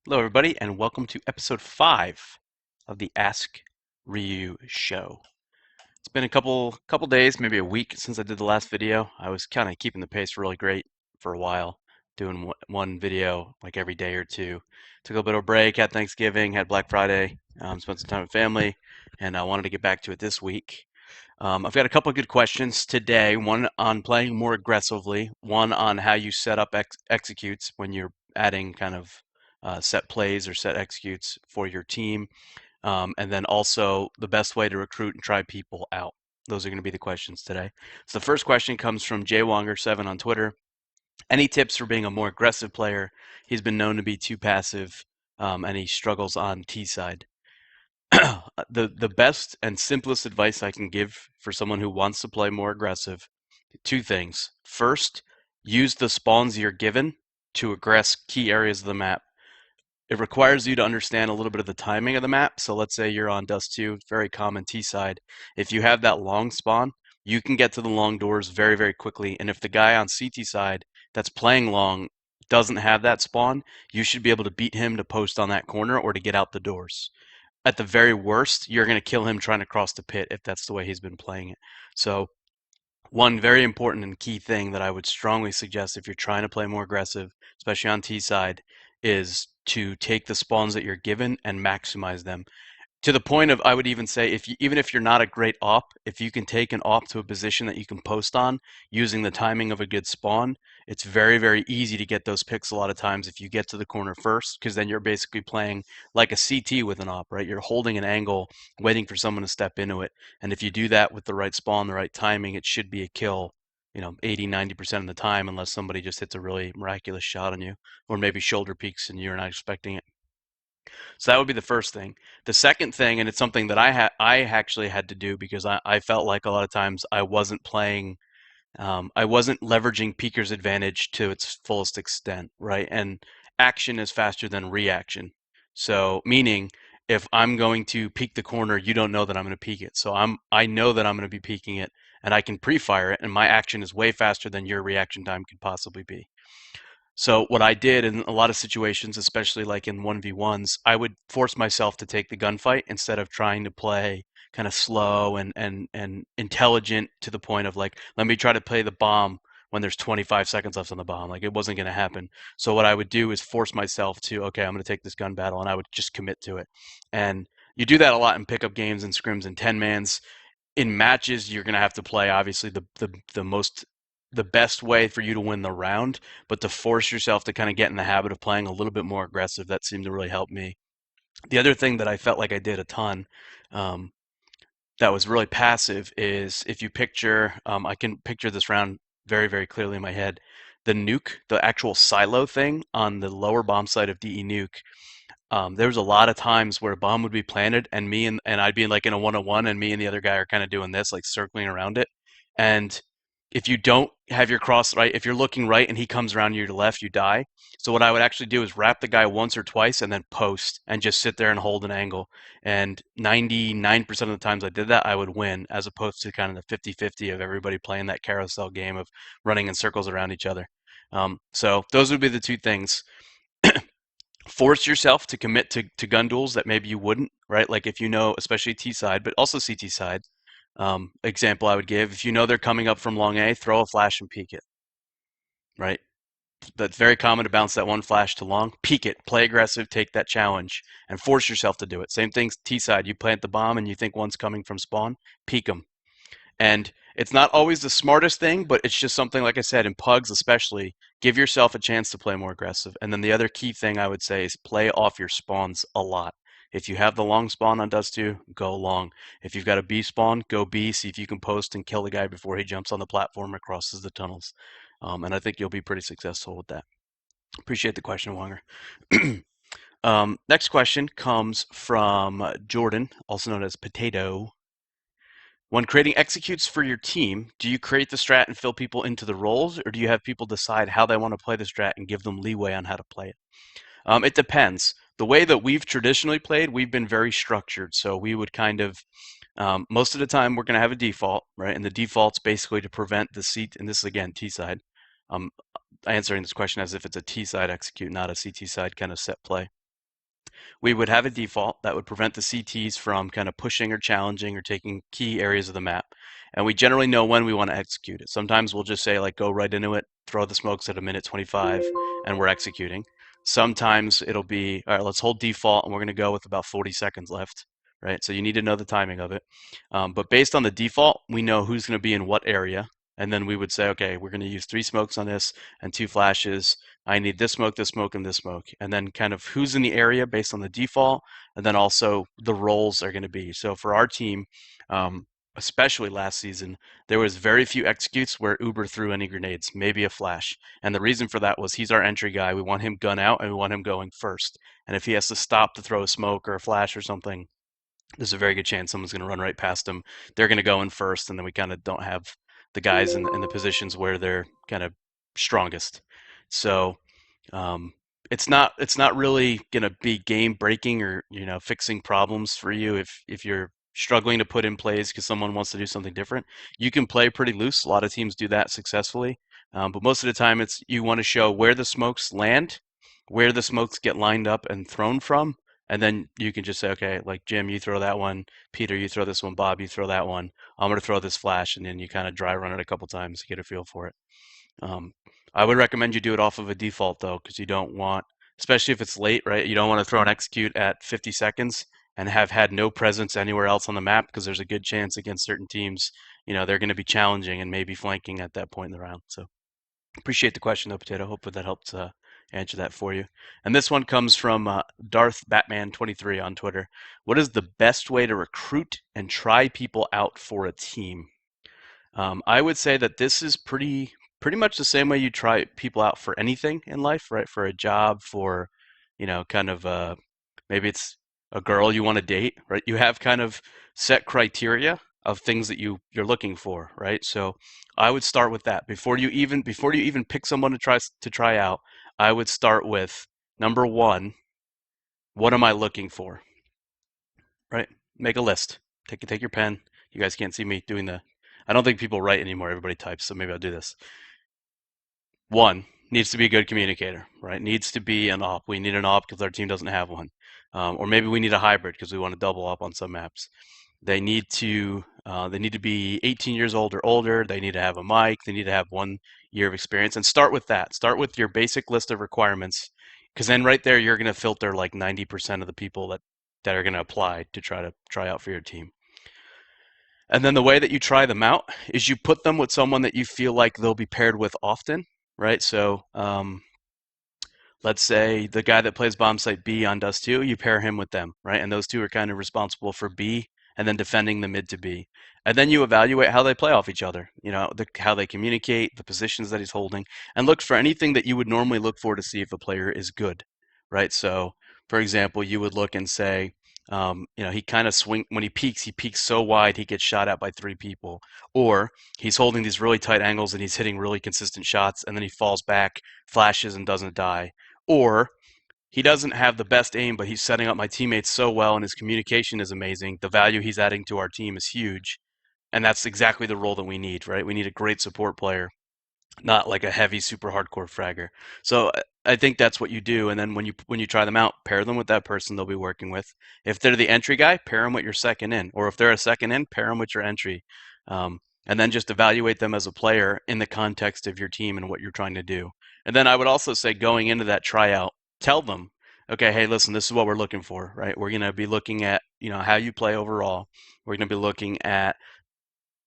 Hello, everybody, and welcome to episode 5 of the Ask Ryu show. It's been a couple days, maybe a week since I did the last video. I was kind of keeping the pace really great for a while, doing one video like every day or two. Took a bit of a break, had Thanksgiving, had Black Friday, spent some time with family, and I wanted to get back to it this week. I've got a couple of good questions today. One on playing more aggressively, one on how you set up executes when you're adding kind of set plays or set executes for your team, and then also the best way to recruit and try people out. Those are going to be the questions today. So the first question comes from JWonger7 on Twitter. Any tips for being a more aggressive player? He's been known to be too passive, and he struggles on T side. The best and simplest advice I can give for someone who wants to play more aggressive, two things. First, use the spawns you're given to aggress key areas of the map. It requires you to understand a little bit of the timing of the map. So let's say you're on Dust 2, very common T side. If you have that long spawn, you can get to the long doors very, very quickly. And if the guy on CT side that's playing long doesn't have that spawn, you should be able to beat him to post on that corner or to get out the doors. At the very worst, you're going to kill him trying to cross the pit if that's the way he's been playing it. So one very important and key thing that I would strongly suggest if you're trying to play more aggressive, especially on T side, is to take the spawns that you're given and maximize them to the point of, I would even say, if you, even if you're not a great op, if you can take an op to a position that you can post on using the timing of a good spawn, it's very, very easy to get those picks a lot of times if you get to the corner first, because then you're basically playing like a CT with an op, right? You're holding an angle, waiting for someone to step into it. And if you do that with the right spawn, the right timing, it should be a kill, 80, 90% of the time, unless somebody just hits a really miraculous shot on you, or maybe shoulder peaks and you're not expecting it. So that would be the first thing. The second thing, and it's something that I actually had to do because I felt like a lot of times I wasn't playing, I wasn't leveraging Peeker's advantage to its fullest extent, right? And action is faster than reaction. So meaning if I'm going to peek the corner, you don't know that I'm going to peek it. So I know that I'm going to be peeking it and I can pre-fire it, and my action is way faster than your reaction time could possibly be. So what I did in a lot of situations, especially like in 1v1s, I would force myself to take the gunfight instead of trying to play kind of slow and intelligent to the point of like, let me try to play the bomb when there's 25 seconds left on the bomb. Like it wasn't going to happen. So what I would do is force myself to, okay, I'm going to take this gun battle, and I would just commit to it. And you do that a lot in pickup games and scrims and 10 mans. In matches, you're going to have to play obviously the best way for you to win the round, but to force yourself to kind of get in the habit of playing a little bit more aggressive, that seemed to really help me. The other thing that I felt like I did a ton, um, that was really passive, is if you picture, I can picture this round very, very clearly in my head. The nuke, the actual silo thing on the lower bomb side of DE nuke, there was a lot of times where a bomb would be planted and and I'd be like in a one-on-one, and me and the other guy are kind of doing this, like circling around it. And if you don't have your cross right, if you're looking right and he comes around you to left, you die. So what I would actually do is wrap the guy once or twice and then post and just sit there and hold an angle. And 99% of the times I did that, I would win, as opposed to kind of the 50-50 of everybody playing that carousel game of running in circles around each other. So those would be the two things. Force yourself to commit to gun duels that maybe you wouldn't, right? Like if you know, especially T side, but also CT side. Example I would give, if you know they're coming up from long A, throw a flash and peek it, right? That's very common to bounce that one flash to long. Peek it, play aggressive, take that challenge, and force yourself to do it. Same thing T side, you plant the bomb and you think one's coming from spawn, peek them. And it's not always the smartest thing, but it's just something, like I said, in pugs especially, give yourself a chance to play more aggressive. And then the other key thing I would say is play off your spawns a lot. If you have the long spawn on Dust 2, go long. If you've got a B spawn, go B, see if you can post and kill the guy before he jumps on the platform or crosses the tunnels. And I think you'll be pretty successful with that. Appreciate the question, Wonger. Next question comes from Jordan, also known as Potato. When creating executes for your team, do you create the strat and fill people into the roles, or do you have people decide how they want to play the strat and give them leeway on how to play it? It depends. The way that we've traditionally played, we've been very structured. So we would kind of, most of the time, we're going to have a default, right? And the default's basically to prevent the seat, and this is again T side. I'm answering this question as if it's a T side execute, not a CT side kind of set play. We would have a default that would prevent the CTs from kind of pushing or challenging or taking key areas of the map. And we generally know when we want to execute it. Sometimes we'll just say like go right into it, throw the smokes at a minute 25, and we're executing. Sometimes it'll be, all right, let's hold default and we're going to go with about 40 seconds left, right? So you need to know the timing of it. But based on the default, we know who's going to be in what area. And then we would say, okay, we're going to use 3 smokes on this and 2 flashes. I need this smoke, and this smoke. And then kind of who's in the area based on the default. And then also the roles are going to be. So for our team, especially last season, there was very few executes where Uber threw any grenades, maybe a flash. And the reason for that was he's our entry guy. We want him gun out and we want him going first. And if he has to stop to throw a smoke or a flash or something, there's a very good chance someone's going to run right past him. They're going to go in first, and then we kind of don't have the guys in the positions where they're kind of strongest. So um, it's not really going to be game breaking or fixing problems for you if you're struggling to put in plays because someone wants to do something different. You can play pretty loose. A lot of teams do that successfully, but most of the time it's you want to show where the smokes land, where the smokes get lined up and thrown from, and then you can just say, okay, like Jim, you throw that one, Peter, you throw this one, Bob, you throw that one. I'm going to throw this flash, and then you kind of dry run it a couple times to get a feel for it. Um, I would recommend you do it off of a default though, because you don't want, especially if it's late, right? You don't want to throw an execute at 50 seconds and have had no presence anywhere else on the map because there's a good chance against certain teams, they're going to be challenging and maybe flanking at that point in the round. So appreciate the question though, Potato. Hopefully that helped answer that for you. And this one comes from Darth Batman 23 on Twitter. What is the best way to recruit and try people out for a team? I would say that this is pretty much the same way you try people out for anything in life, right? For a job, for kind of maybe it's a girl you want to date, right? You have kind of set criteria of things that you're looking for, right? So I would start with that before you even pick someone to try out. I would start with number one, what am I looking for, right? Make a list. Take your pen. You guys can't see me doing the. I don't think people write anymore. Everybody types, so maybe I'll do this. One, needs to be a good communicator, right? Needs to be an op. We need an op because our team doesn't have one. Or maybe we need a hybrid because we want to double up on some maps. They need to be 18 years old or older. They need to have a mic. They need to have 1 year of experience. And start with that. Start with your basic list of requirements, because then right there you're going to filter like 90% of the people that are going to apply to try out for your team. And then the way that you try them out is you put them with someone that you feel like they'll be paired with often, right? So let's say the guy that plays bomb site B on Dust 2, you pair him with them, right? And those two are kind of responsible for B and then defending the mid to B. And then you evaluate how they play off each other, how they communicate, the positions that he's holding, and look for anything that you would normally look for to see if a player is good, right? So, for example, you would look and say, he kind of when he peaks so wide he gets shot at by 3 people, or he's holding these really tight angles and he's hitting really consistent shots, and then he falls back, flashes, and doesn't die. Or he doesn't have the best aim, but he's setting up my teammates so well and his communication is amazing. The value he's adding to our team is huge. And that's exactly the role that we need, right? We need a great support player, not like a heavy, super hardcore fragger. So I think that's what you do. And then when you try them out, pair them with that person they'll be working with. If they're the entry guy, pair them with your second in. Or if they're a second in, pair them with your entry. And then just evaluate them as a player in the context of your team and what you're trying to do. And then I would also say going into that tryout, tell them, okay, hey, listen, this is what we're looking for, right? We're going to be looking at, how you play overall. We're going to be looking at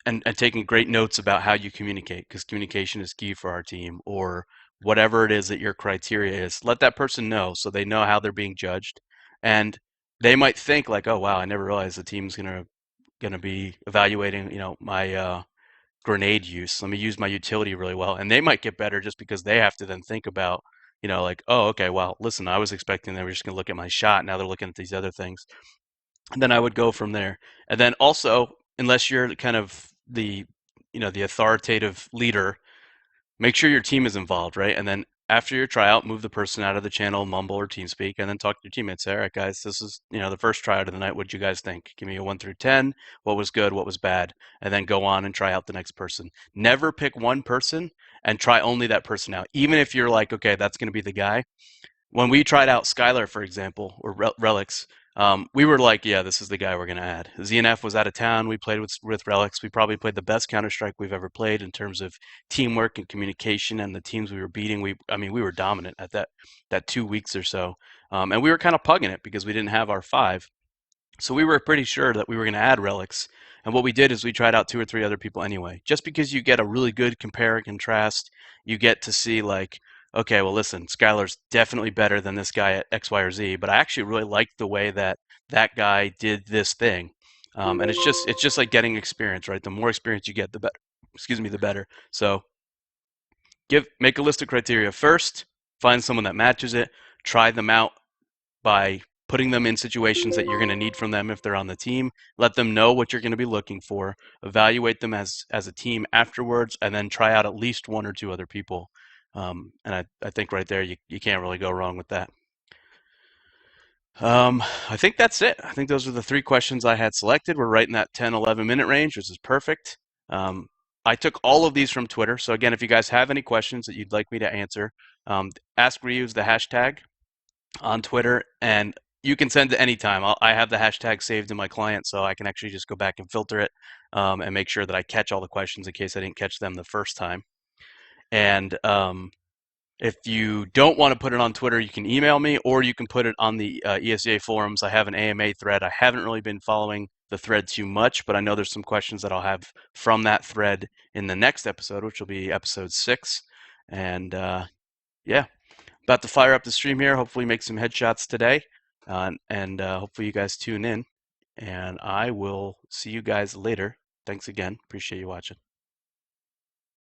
and taking great notes about how you communicate, because communication is key for our team, or whatever it is that your criteria is. Let that person know so they know how they're being judged. And they might think like, oh wow, I never realized the team's gonna be evaluating, my grenade use. Let me use my utility really well. And they might get better just because they have to then think about, like, oh, okay, well, listen, I was expecting they were just gonna look at my shot. Now they're looking at these other things. And then I would go from there. And then also, unless you're kind of the authoritative leader, make sure your team is involved, right? And then after your tryout, move the person out of the channel, Mumble or TeamSpeak, and then talk to your teammates. Say, all right, guys, this is the first tryout of the night. What'd you guys think? Give me a 1 through 10. What was good? What was bad? And then go on and try out the next person. Never pick one person and try only that person out. Even if you're like, okay, that's going to be the guy. when we tried out Skylar, for example, or Relics, we were like, yeah, this is the guy we're going to add. ZNF was out of town. We played with Relics. We probably played the best Counter-Strike we've ever played in terms of teamwork and communication, and the teams we were beating. I mean, we were dominant at that 2 weeks or so, and we were kind of pugging it because we didn't have our five. So we were pretty sure that we were going to add Relics. And what we did is we tried out 2 or 3 other people anyway. Just because you get a really good compare and contrast, you get to see like, okay, well, listen, Skylar's definitely better than this guy at X, Y, or Z. But I actually really liked the way that that guy did this thing. And it's just like getting experience, right? The more experience you get, the better. Excuse me, the better. So make a list of criteria first. Find someone that matches it. Try them out by putting them in situations that you're going to need from them if they're on the team. Let them know what you're going to be looking for. Evaluate them as a team afterwards, and then try out at least 1 or 2 other people. And I think right there you can't really go wrong with that. I think that's it. I think those are the 3 questions I had selected. We're right in that 10, 11-minute range, which is perfect. I took all of these from Twitter. So again, if you guys have any questions that you'd like me to answer, Ask Ryu is the hashtag on Twitter, and you can send it anytime. I have the hashtag saved in my client, so I can actually just go back and filter it and make sure that I catch all the questions in case I didn't catch them the first time. And if you don't want to put it on Twitter, you can email me, or you can put it on the ESEA forums. I have an AMA thread. I haven't really been following the thread too much, but I know there's some questions that I'll have from that thread in the next episode, which will be episode 6. And yeah, about to fire up the stream here. Hopefully make some headshots today. And hopefully you guys tune in. And I will see you guys later. Thanks again. Appreciate you watching.